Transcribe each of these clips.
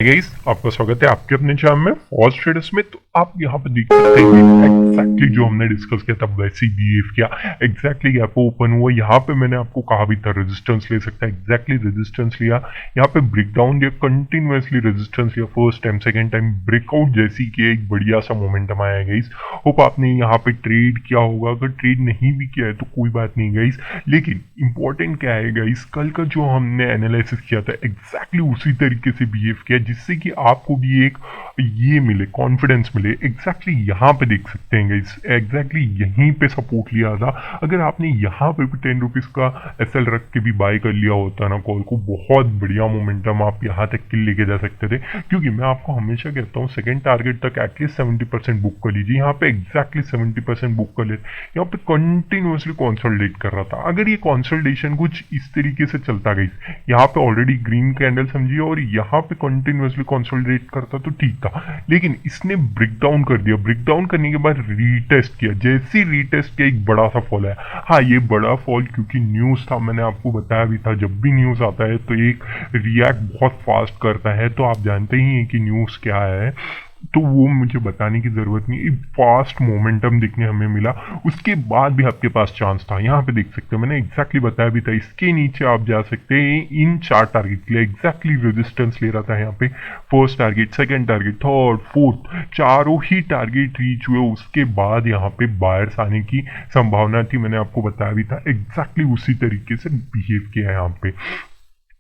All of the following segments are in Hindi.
गाइस, आपका स्वागत है आपके अपने चैनल में फॉल्स ट्रेडर्स में। तो आप यहाँ पे देख सकते हैं एग्जैक्टली जो हमने डिस्कस किया था वैसे ही बिहेव किया। एग्जैक्टली यहाँ पे ओपन हुआ, यहाँ पे मैंने आपको कहा भी था रेजिस्टेंस ले सकता है, एग्जैक्टली रेजिस्टेंस लिया। यहाँ पे ब्रेकडाउन दिया, कंटिन्यूसली रेजिस्टेंस लिया, first time second time breakout जैसी कि एक बढ़िया सा मोमेंटम आया गाइस। होप आपने यहाँ पे ट्रेड किया होगा, अगर ट्रेड नहीं भी किया है तो कोई बात नहीं गाइस। लेकिन इंपॉर्टेंट क्या है गाइस, कल का जो हमने एनालिसिस किया था एग्जैक्टली उसी तरीके से बिहेव किया जिससे कि आपको भी एक ये मिले, कॉन्फिडेंस मिले। एग्जैक्टली यहाँ पे देख सकते हैं गाइस, एग्जैक्टली यहीं पे सपोर्ट लिया था। अगर आपने यहाँ पे भी 10 रुपीज का एसएल रख के भी बाय कर लिया होता ना कॉल को, बहुत बढ़िया मोमेंटम आप यहाँ तक के लेके जा सकते थे। क्योंकि मैं आपको हमेशा कहता हूँ सेकंड टारगेट तक एटलीस्ट 70% बुक कर लीजिए। यहाँ पे एग्जैक्टली 70% बुक कर लेते, यहाँ पे कंटिन्यूसली कंसोलिडेट कर रहा था। अगर ये कंसोलिडेशन कुछ इस तरीके से चलता गई, यहाँ पे ऑलरेडी ग्रीन कैंडल समझिए और यहाँ पे कंटिन्यूसली कंसोलिडेट करता तो ठीक था, लेकिन इसने ब्रेक डाउन कर दिया। ब्रेक डाउन करने के बाद रीटेस्ट किया, जैसे ही रीटेस्ट किया एक बड़ा सा फॉल आया। हाँ, ये बड़ा फॉल क्योंकि न्यूज था, मैंने आपको बताया भी था जब भी न्यूज आता है तो एक रिएक्ट बहुत फास्ट करता है। तो आप जानते ही हैं कि न्यूज क्या है, तो वो मुझे बताने की ज़रूरत नहीं। एक फास्ट मोमेंटम देखने हमें मिला, उसके बाद भी आपके पास चांस था। यहाँ पे देख सकते हो, मैंने एग्जैक्टली बताया भी था, इसके नीचे आप जा सकते हैं। इन 4 टारगेट के लिए एग्जैक्टली रेजिस्टेंस ले रहा था यहाँ पे। First target, second target, third, fourth, चारों ही टारगेट रीच हुए। उसके बाद यहाँ पे बायर्स आने की संभावना थी, मैंने आपको बताया भी था। एग्जैक्टली उसी तरीके से बिहेव किया यहाँ पे।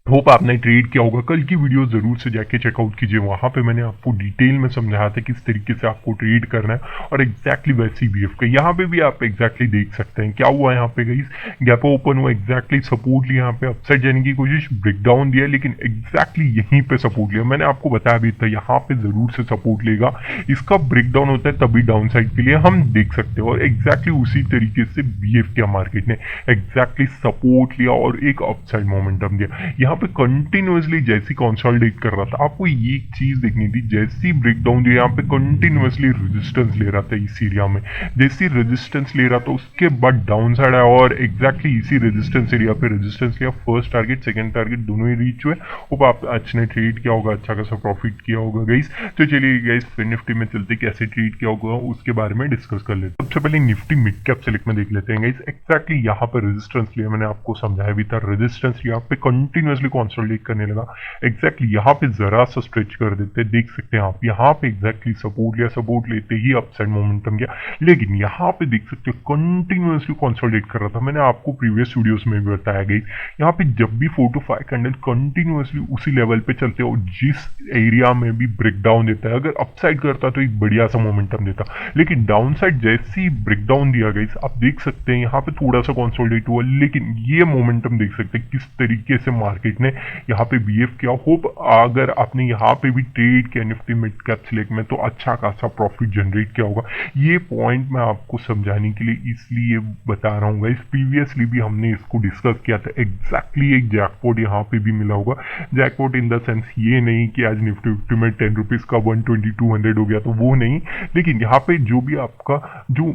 होप आपने ट्रेड किया होगा, कल की वीडियो जरूर से जाके चेकआउट कीजिए, वहां पे मैंने आपको डिटेल में समझाया था किस तरीके से आपको ट्रेड करना है और एग्जैक्टली वैसे ही बिहेव कर। यहाँ पे भी आप एग्जैक्टली देख सकते हैं क्या हुआ। यहाँ पे गई गैप ओपन हुआ, एग्जैक्टली सपोर्ट लिया, यहाँ पे अपसाइड जाने की कोशिश, ब्रेकडाउन दिया, लेकिन एग्जैक्टली यहीं पे सपोर्ट लिया। मैंने आपको बताया भी था यहाँ पे जरूर से सपोर्ट लेगा, इसका ब्रेकडाउन होता है तभी डाउन साइड के लिए हम देख सकते हो। और एग्जैक्टली उसी तरीके से बिहेव किया मार्केट ने, एग्जैक्टली सपोर्ट लिया और एक अपसाइड मोमेंटम दिया। यहाँ पे कंटिन्यूअसली जैसी कंसोलिडेट कर रहा था, आपको ये एक चीज देखनी थी, जैसी ब्रेकडाउन जो यहाँ पे कंटिन्यूअसली रेजिस्टेंस ले रहा था इस एरिया में, जैसी रेजिस्टेंस ले रहा था उसके बाद डाउन साइड आया और एग्जैक्टली इसी रेजिस्टेंस एरिया पे रेजिस्टेंस लिया। फर्स्ट टारगेट सेकंड टारगेट दोनों ही रीच हुए। होप आप आज ने ट्रेड किया होगा, अच्छा खासा प्रॉफिट किया होगा गाइस। तो चलिए गाइस, फिर निफ्टी में चलते कैसे ट्रेड किया होगा उसके बारे में डिस्कस कर लेते हैं। सबसे पहले निफ्टी मिड कैप सेलेक्ट में देख लेते हैं गाइस। एग्जैक्टली यहाँ पे रेजिस्टेंस लिया, मैंने आपको समझाया भी था, रेजिस्टेंस यहाँ पे कंटिन्यूअसली कंसोलिडेट करने लगा। एग्जैक्टली यहाँ पे जरा सा स्ट्रेच कर देते, देख सकते हैं आप यहाँ पे एग्जैक्टली सपोर्ट लिया, सपोर्ट लेते ही अपसाइड मोमेंटम गया। लेकिन यहाँ पे देख सकते हो कंटिन्यूअसली कंसोलिडेट कर रहा था, मैंने आपको प्रीवियस वीडियोस में भी बताया गई। यहाँ पे जब भी 4 to 5 कैंडल कंटिन्यूअसली उसी लेवल पे चलते हो, जिस एरिया में भी ब्रेकडाउन देता है, अगर अपसाइड करता तो एक बढ़िया सा मोमेंटम देता, लेकिन डाउन साइड जैसे ही ब्रेकडाउन दिया गई, आप देख सकते हैं यहाँ पे थोड़ा सा कंसोलिडेट हुआ, लेकिन ये मोमेंटम देख सकते हैं किस तरीके से मार्केट ने यहाँ पे बिहेव किया। होप अगर आपने यहाँ पे भी ट्रेड किया निफ्टी मिड कैप सेलेक्ट में तो अच्छा खासा प्रॉफिट जनरेट किया होगा। ये पॉइंट मैं आपको समझाने के लिए इसलिए बता रहा हूँ गाइस, प्रीवियसली भी हमने इसको डिस्कस किया था। एग्जैक्टली एक जैकपॉट यहाँ पे भी मिला होगा। जैकपॉट इन द सेंस ये नहीं कि आज निफ्टी फिफ्टी में 10 रुपीज का 120 200 हो गया, तो वो नहीं, लेकिन यहाँ पे जो भी आपका जो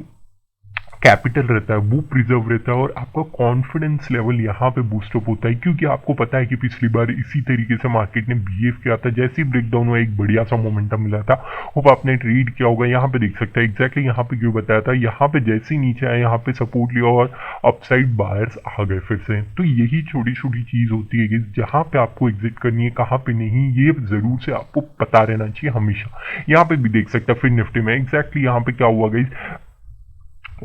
कैपिटल रहता है वो प्रिजर्व रहता है और आपका कॉन्फिडेंस लेवल यहाँ पे बूस्टअप होता है। क्योंकि आपको पता है कि पिछली बार इसी तरीके से मार्केट ने बिहेव किया था, जैसे ही ब्रेकडाउन हुआ एक बढ़िया सा मोमेंटम मिला था। होप आपने ट्रेड किया होगा। यहाँ पे देख सकते हैं एग्जैक्टली यहाँ पे क्यों बताया था, यहाँ पे जैसे ही नीचे आया यहाँ पे सपोर्ट लिया और अपसाइड बायर्स आ गए फिर से। तो यही छोटी छोटी चीज होती है कि जहाँ पे आपको एग्जिट करनी है, कहाँ पे नहीं, ये जरूर से आपको पता रहना चाहिए हमेशा। यहाँ पे भी देख सकते हैं फिर निफ्टी में एग्जैक्टली यहाँ पे क्या हुआ गई,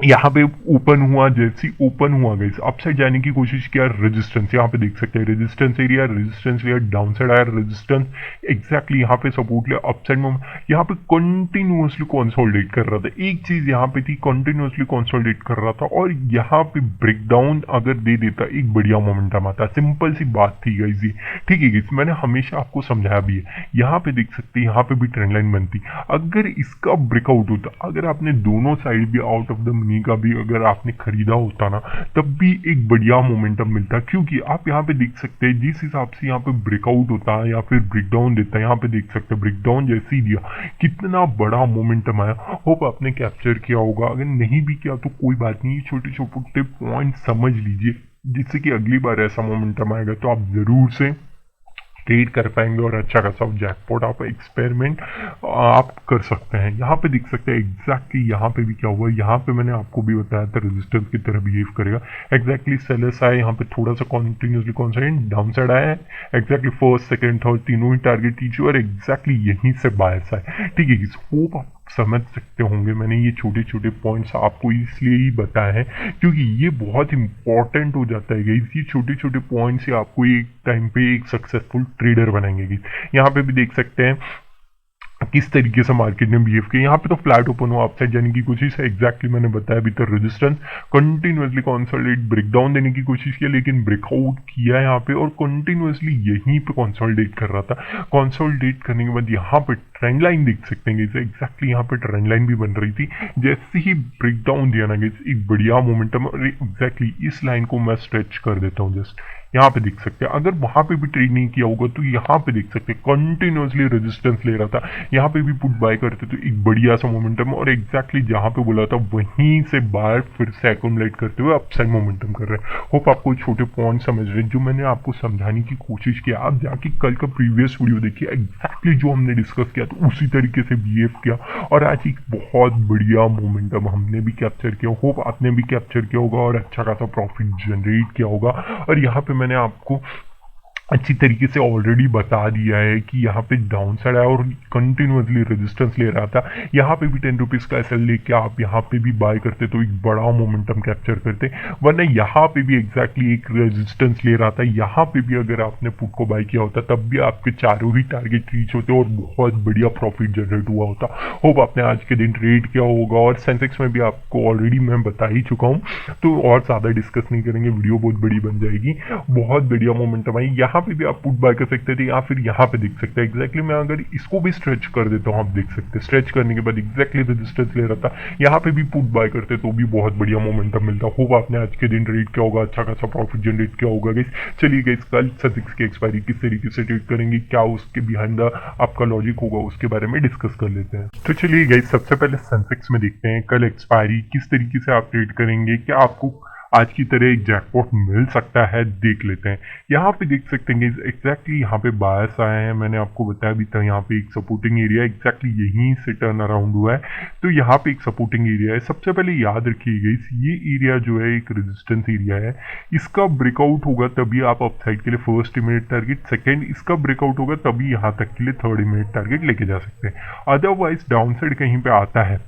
यहाँ पे ओपन हुआ, जैसी ओपन हुआ गई अपसाइड जाने की कोशिश किया, रेजिस्टेंस यहाँ पे देख सकते हैं, रेजिस्टेंस एरिया, रेजिस्टेंस लिया, डाउन साइड आया, रेजिस्टेंस एग्जैक्टली यहाँ पे सपोर्ट लिया, अपसाइड में यहाँ पे कंटिन्यूअसली कंसोलिडेट कर रहा था। एक चीज यहाँ पे थी, कंटिन्यूअसली कंसोलिडेट कर रहा था और यहाँ पे ब्रेकडाउन अगर दे देता एक बढ़िया मोमेंटम आता। सिंपल सी बात थी गाइस ये, ठीक है गाइस, मैंने हमेशा आपको समझाया भी है। यहाँ पे देख सकते हैं यहाँ पे भी ट्रेंड लाइन बनती, अगर इसका ब्रेकआउट होता, अगर आपने दोनों साइड भी आउट ऑफ द मनी का भी अगर आपने खरीदा होता ना, तब भी एक बढ़िया मोमेंटम मिलता। क्योंकि आप यहाँ पे देख सकते हैं जिस हिसाब से यहाँ पे ब्रेकआउट होता है या फिर ब्रेकडाउन देता है, यहाँ पे देख सकते हैं ब्रेकडाउन जैसे ही दिया कितना बड़ा मोमेंटम आया। होप आपने कैप्चर किया होगा, अगर नहीं भी किया तो कोई बात नहीं, छोटे छोटे पॉइंट समझ लीजिए जिससे कि अगली बार ऐसा मोमेंटम आएगा तो आप जरूर से ट्रेड कर पाएंगे और अच्छा खासा जैकपॉट आप एक्सपेरिमेंट आप कर सकते हैं। यहाँ पे देख सकते हैं एग्जैक्टली यहाँ पे भी क्या हुआ, यहाँ पे मैंने आपको भी बताया था रेजिस्टेंस की तरह बिहेव करेगा। एग्जैक्टली सेलर्स आए यहाँ पे, थोड़ा सा कॉन्टिन्यूसली कौन सा डाउन साइड आया है, एग्जैक्टली फर्स्ट सेकंड थर्ड तीनों ही टारगेट रीच हुआ और एग्जैक्टली यहीं से बायर्स आए। ठीक है, होप आप समझ सकते होंगे मैंने ये छोटे छोटे पॉइंट्स आपको इसलिए ही बताए हैं क्योंकि ये बहुत इंपॉर्टेंट हो जाता है गाइस। ये छोटे छोटे पॉइंट्स ही आपको एक टाइम पे एक सक्सेसफुल ट्रेडर बनाएंगे गाइस। यहाँ पे भी देख सकते हैं किस तरीके से मार्केट ने बिहेव किया। यहाँ पे तो फ्लैट ओपन हुआ, अपसाइड जाने की कोशिश है, एग्जैक्टली मैंने बताया अभी तक रेजिस्टेंस कंटिन्यूसली कंसोलिडेट ब्रेकडाउन देने की कोशिश किया लेकिन ब्रेकआउट किया यहाँ पे और कंटिन्यूसली यहीं पे कंसोलिडेट कर रहा था। कंसोलिडेट करने के बाद यहाँ पे ट्रेंड लाइन देख सकते हैं एग्जैक्टली यहाँ पे ट्रेंड लाइन भी बन रही थी। जैसे ही ब्रेकडाउन दिया ना एक बढ़िया मोमेंटम और एग्जैक्टली इस लाइन को मैं स्ट्रेच कर देता हूँ जस्ट यहाँ पे देख सकते हैं। अगर वहां पे भी ट्रेड नहीं किया होगा तो यहाँ पे देख सकते हैं कंटिन्यूसली रेजिस्टेंस ले रहा था, यहाँ पे भी पुट बाय करते तो एक बढ़िया सा मोमेंटम और एग्जैक्टली जहां पे बोला था वहीं से बायर फिर से एक्यूमुलेट करते हुए अपसाइड मोमेंटम कर रहे हैं। होप आपको छोटे पॉइंट समझ रहे हैं जो मैंने आपको समझाने की कोशिश किया। आप जाके कल का प्रीवियस वीडियो देखिए, एग्जैक्टली जो हमने डिस्कस किया तो उसी तरीके से बिहेव किया और आज एक बहुत बढ़िया मोमेंटम हमने भी कैप्चर किया। होप आपने भी कैप्चर किया होगा और अच्छा खासा प्रॉफिट जनरेट किया होगा। और यहाँ पे मैंने आपको अच्छी तरीके से ऑलरेडी बता दिया है कि यहाँ पे डाउन साइड आया और कंटिन्यूसली रेजिस्टेंस ले रहा था। यहाँ पे भी 10 रुपीज़ का एसएल लेके आप यहाँ पे भी बाय करते तो एक बड़ा मोमेंटम कैप्चर करते, वरना यहाँ पे भी एग्जैक्टली एक रेजिस्टेंस ले रहा था। यहाँ पे भी अगर आपने पुट को बाय किया होता तब भी आपके चारों ही टारगेट रीच होते और बहुत बढ़िया प्रॉफिट जनरेट हुआ होता। होप आपने आज के दिन ट्रेड किया होगा और सेंसेक्स में भी आपको ऑलरेडी मैं बता ही चुका हूँ तो और ज़्यादा डिस्कस नहीं करेंगे, वीडियो बहुत बड़ी बन जाएगी। बहुत बढ़िया मोमेंटम आई, यहाँ पे भी आप पुट बाय कर सकते थे या फिर यहाँ पे देख सकते हैं एग्जैक्टली मैं अगर इसको भी स्ट्रेच कर देता हूँ, आप देख सकते हैं स्ट्रेच करने के बाद एग्जैक्टली रेजिस्टेंस ले रहा था, यहाँ पे भी पुट बाय करते तो भी बहुत बढ़िया मोमेंटम मिलता। होप आपने आज के दिन ट्रेड किया होगा, अच्छा खासा प्रॉफिट जनरेट किया होगा गाइस। चलिए गाइस कल सेंसेक्स की एक्सपायरी किस तरीके से ट्रेड करेंगे, क्या उसके बिहाइंड द आपका लॉजिक होगा उसके बारे में डिस्कस कर लेते हैं। तो चलिए गाइस सबसे पहले सेंसेक्स में देखते हैं कल एक्सपायरी किस तरीके से आप ट्रेड करेंगे, क्या आपको आज की तरह एक जैकपॉट मिल सकता है, देख लेते हैं। यहाँ पे देख सकते हैं एग्जैक्टली यहाँ पे बायर्स आए हैं, मैंने आपको बताया भी था यहाँ पे एक सपोर्टिंग एरिया एग्जैक्टली यहीं से टर्न अराउंड हुआ है तो यहाँ पे एक सपोर्टिंग एरिया है। सबसे पहले याद रखिएगा ये एरिया जो है एक रेजिस्टेंस एरिया है, इसका ब्रेकआउट होगा तभी आप अपसाइड के लिए फर्स्ट इमीडिएट टारगेट, सेकेंड इसका ब्रेकआउट होगा तभी यहाँ तक के लिए थर्ड इमीडिएट टारगेट लेके जा सकते हैं। अदरवाइज डाउन साइड कहीं पे आता है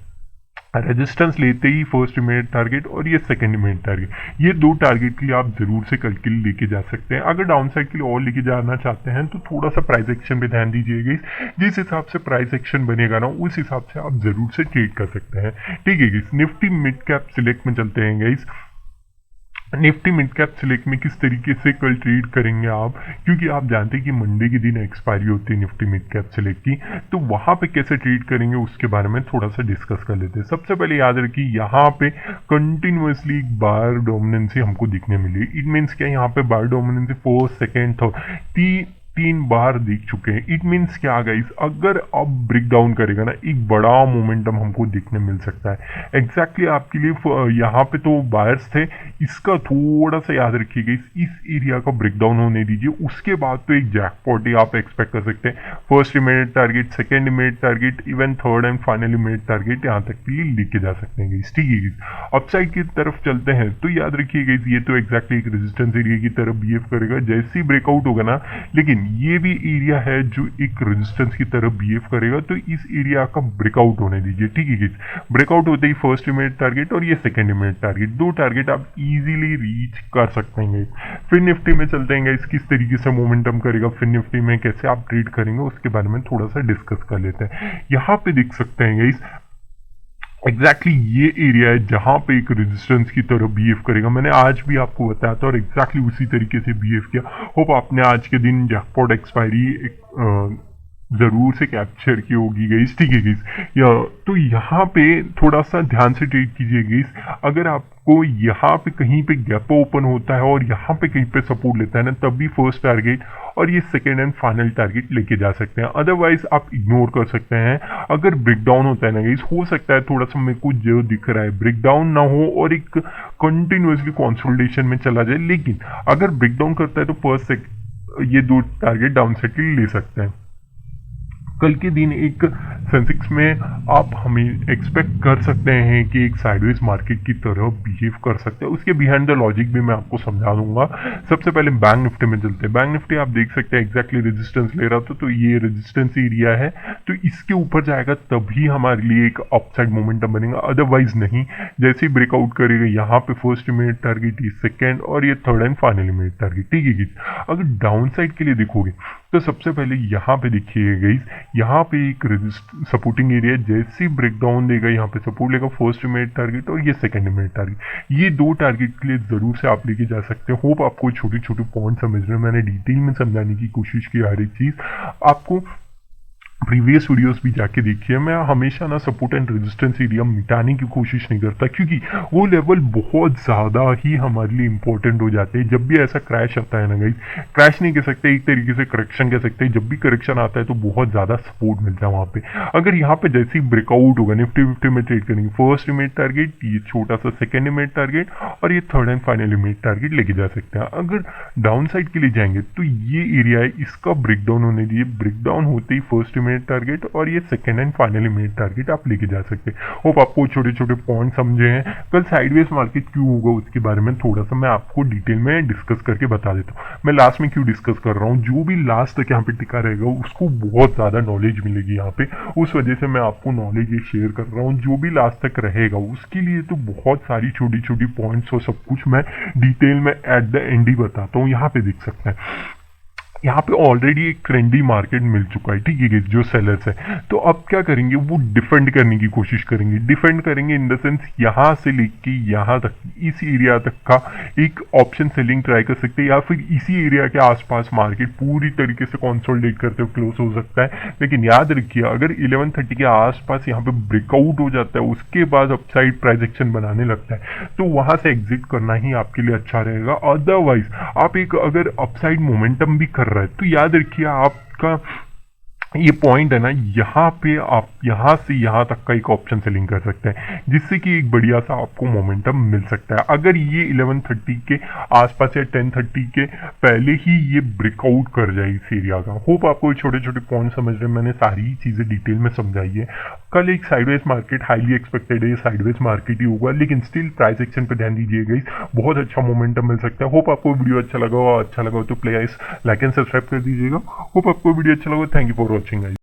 रेजिस्टेंस लेते ही फर्स्ट इमीडिएट टारगेट और ये सेकंड इमीडिएट टारगेट, ये दो टारगेट के लिए आप जरूर से कल के लिए लेके जा सकते हैं। अगर डाउन साइड के लिए और लेके जाना चाहते हैं तो थोड़ा सा प्राइस एक्शन पे ध्यान दीजिएगा, जिस हिसाब से प्राइस एक्शन बनेगा ना उस हिसाब से आप जरूर से ट्रेड कर सकते हैं। ठीक है guys, Nifty mid cap select में चलते हैं guys. Nifty mid cap select में किस तरीके से कल ट्रेड करेंगे आप, क्योंकि आप जानते हैं कि मंडे के दिन एक्सपायरी होती है निफ्टी मिड कैप सिलेक्ट की, तो वहां पे कैसे ट्रेड करेंगे उसके बारे में थोड़ा सा डिस्कस कर लेते हैं। सबसे पहले याद रखिए यहाँ पे कंटिन्यूसली एक बार डोमिनेंसी हमको दिखने मिली। इट मीन्स क्या, यहाँ पे बार डोमिनेंसी फर्स्ट सेकेंड थर्ड तीन बार देख चुके हैं। इट मीन्स क्या गाइस, अगर अब ब्रेक डाउन करेगा ना एक बड़ा मोमेंटम हमको देखने मिल सकता है। एग्जैक्टली आपके लिए यहाँ पे तो बायर्स थे, इसका थोड़ा सा याद रखिएगा, इस एरिया का ब्रेक डाउन होने दीजिए, उसके बाद तो एक जैकपॉट ही आप एक्सपेक्ट कर सकते हैं। First immediate target, second immediate target, even third and final immediate target यहाँ तक के लिए लेके जा सकते हैं। ठीक है, अपसाइड की तरफ चलते हैं तो याद रखिएगा ये तो एग्जैक्टली एक रेजिस्टेंस एरिया की तरफ बिहेव करेगा जैसे ही ब्रेकआउट होगा ना, लेकिन ये भी एरिया है जो एक रेजिस्टेंस की तरफ बिहेव करेगा तो इस एरिया का ब्रेकआउट होने दीजिए। ठीक है, ब्रेकआउट होते ही फर्स्ट इमीडिएट टारगेट और ये सेकंड इमीडिएट टारगेट, दो टारगेट आप इजीली रीच कर सकते हैं। फिर निफ्टी में चलते हैं गाइस, किस तरीके से मोमेंटम करेगा, फिर निफ्टी में कैसे आप ट्रेड करेंगे उसके बारे में थोड़ा सा डिस्कस कर लेते हैं। यहाँ पे देख सकते हैं गाइस एग्जैक्टली ये एरिया है जहां पे एक रेजिस्टेंस की तरह बिहेव करेगा। मैंने आज भी आपको बताया था और एग्जैक्टली उसी तरीके से बिहेव किया। होप आपने आज के दिन जैकपॉट एक्सपायरी जरूर से कैप्चर की होगी गाइस। ठीक है गाइस, तो यहाँ पे थोड़ा सा ध्यान से ट्रेड कीजिए गाइस। अगर आपको यहाँ पे कहीं पे गैप ओपन होता है और यहाँ पे कहीं पे सपोर्ट लेता है ना, तब भी फर्स्ट टारगेट और ये सेकेंड एंड फाइनल टारगेट लेके जा सकते हैं। अदरवाइज आप इग्नोर कर सकते हैं। अगर ब्रेकडाउन होता है ना गाइस, हो सकता है थोड़ा सा मेरे को जो दिख रहा है ब्रेकडाउन ना हो और एक कंटिन्यूसली कंसोलिडेशन में चला जाए, लेकिन अगर ब्रेकडाउन करता है तो फर्स्ट ये दो टारगेट डाउन साइड के लिए ले सकते हैं। कल के दिन एक सेंसेक्स में आप हमें एक्सपेक्ट कर सकते हैं कि एक साइडवेज मार्केट की तरह बिहेव कर सकते हैं। उसके बिहाइंड द लॉजिक भी मैं आपको समझा दूंगा। सबसे पहले बैंक निफ्टी में चलते हैं। बैंक निफ्टी आप देख सकते हैं एग्जैक्टली रेजिस्टेंस ले रहा था, तो ये रेजिस्टेंस एरिया है, तो इसके ऊपर जाएगा तभी हमारे लिए एक अपसाइड मोमेंटम बनेगा, अदरवाइज नहीं। जैसे ही ब्रेकआउट करेगा यहाँ पे फर्स्ट इमीडिएट टारगेट, ये सेकेंड और ये third and final immediate target, ठीक है। अगर डाउन साइड के लिए देखोगे तो सबसे पहले यहाँ पे देखिएगा गाइस, यहाँ पे एक सपोर्टिंग एरिया, जैसे ब्रेकडाउन देगा यहाँ पे सपोर्ट लेगा, फर्स्ट इमीडिएट टारगेट और ये सेकंड इमीडिएट टारगेट। ये दो टारगेट के लिए जरूर से आप लेके जा सकते हैं। होप आपको छोटे छोटे पॉइंट समझ रहे हैं, मैंने डिटेल में समझाने की कोशिश की हर एक चीज आपको। प्रीवियस वीडियोस भी जाके देखिए। मैं हमेशा ना सपोर्ट एंड रेजिस्टेंस एरिया मिटाने की कोशिश नहीं करता, क्योंकि वो लेवल बहुत ज़्यादा ही हमारे लिए इंपॉर्टेंट हो जाते हैं। जब भी ऐसा क्रैश आता है ना गाइस, क्रैश नहीं कह सकते, एक तरीके से करेक्शन कह सकते हैं। जब भी करेक्शन आता है तो बहुत ज़्यादा सपोर्ट मिलता है वहाँ पे। अगर यहाँ पे जैसे ही ब्रेकआउट होगा, निफ्टी 50 में ट्रेड करेंगे, फर्स्ट इमीडिएट टारगेट, ये छोटा सा सेकेंड इमीडिएट टारगेट और ये third and final immediate target लेके जा सकते हैं। अगर डाउन साइड के लिए जाएंगे तो ये एरिया है, इसका ब्रेकडाउन होने दीजिए। ब्रेकडाउन होते ही फर्स्ट इमीडिएट टारगेट और ये second and final immediate target आप लेके जा सकते हैं। होप आपको छोटे छोटे पॉइंट समझे हैं। कल साइडवेज मार्केट क्यों होगा उसके बारे में थोड़ा सा मैं आपको डिटेल में डिस्कस करके बता देता हूँ। मैं लास्ट में क्यों डिस्कस कर रहा हूँ, जो भी लास्ट तक यहाँ पे टिका रहेगा उसको बहुत ज्यादा नॉलेज मिलेगी यहाँ पे, उस वजह से मैं आपको नॉलेज ये शेयर कर रहा हूँ। जो भी लास्ट तक रहेगा उसके लिए तो बहुत सारी छोटी छोटी पॉइंट्स और सब कुछ मैं डिटेल में एट द एंड ही बताता हूँ। यहाँ पे देख सकते हैं, यहाँ पे ऑलरेडी एक ट्रेंडी मार्केट मिल चुका है, ठीक है, जो सेलर्स है। तो अब क्या करेंगे, वो डिफेंड करने की कोशिश करेंगे। डिफेंड करेंगे इन द सेंस यहाँ से लेके यहाँ तक, इस एरिया तक का एक ऑप्शन सेलिंग ट्राई कर सकते हैं, या फिर इसी एरिया के आसपास मार्केट पूरी तरीके से कंसोलिडेट करते हुए क्लोज हो सकता है। लेकिन याद रखिए, अगर 1130 के आसपास यहाँ पे ब्रेकआउट हो जाता है, उसके बाद अपसाइड प्राइस एक्शन बनाने लगता है, तो वहां से एग्जिट करना ही आपके लिए अच्छा रहेगा। अदरवाइज आप एक अगर अपसाइड मोमेंटम भी कर रहा है तो याद रखिए आपका ये पॉइंट है ना, यहाँ पे आप यहाँ से यहाँ तक का एक ऑप्शन सेलिंग कर सकते हैं, जिससे कि एक बढ़िया सा आपको मोमेंटम मिल सकता है। अगर ये 1130 के आसपास या 1030 के पहले ही ये ब्रेकआउट कर जाए इस एरिया का। होप आपको छोटे छोटे पॉइंट समझ रहे हैं, मैंने सारी चीजें डिटेल में समझाई है। कल एक साइडवेज मार्केट हाईली एक्सपेक्टेड है, साइडवेज मार्केट ही होगा, लेकिन स्टिल प्राइस एक्शन पे ध्यान दीजिएगा, बहुत अच्छा मोमेंटम मिल सकता है। होप आपको वीडियो अच्छा लगा हो तो प्लीज लाइक एंड सब्सक्राइब कर दीजिएगा। होप आपको वीडियो अच्छा लगा। Thank you for watching guys.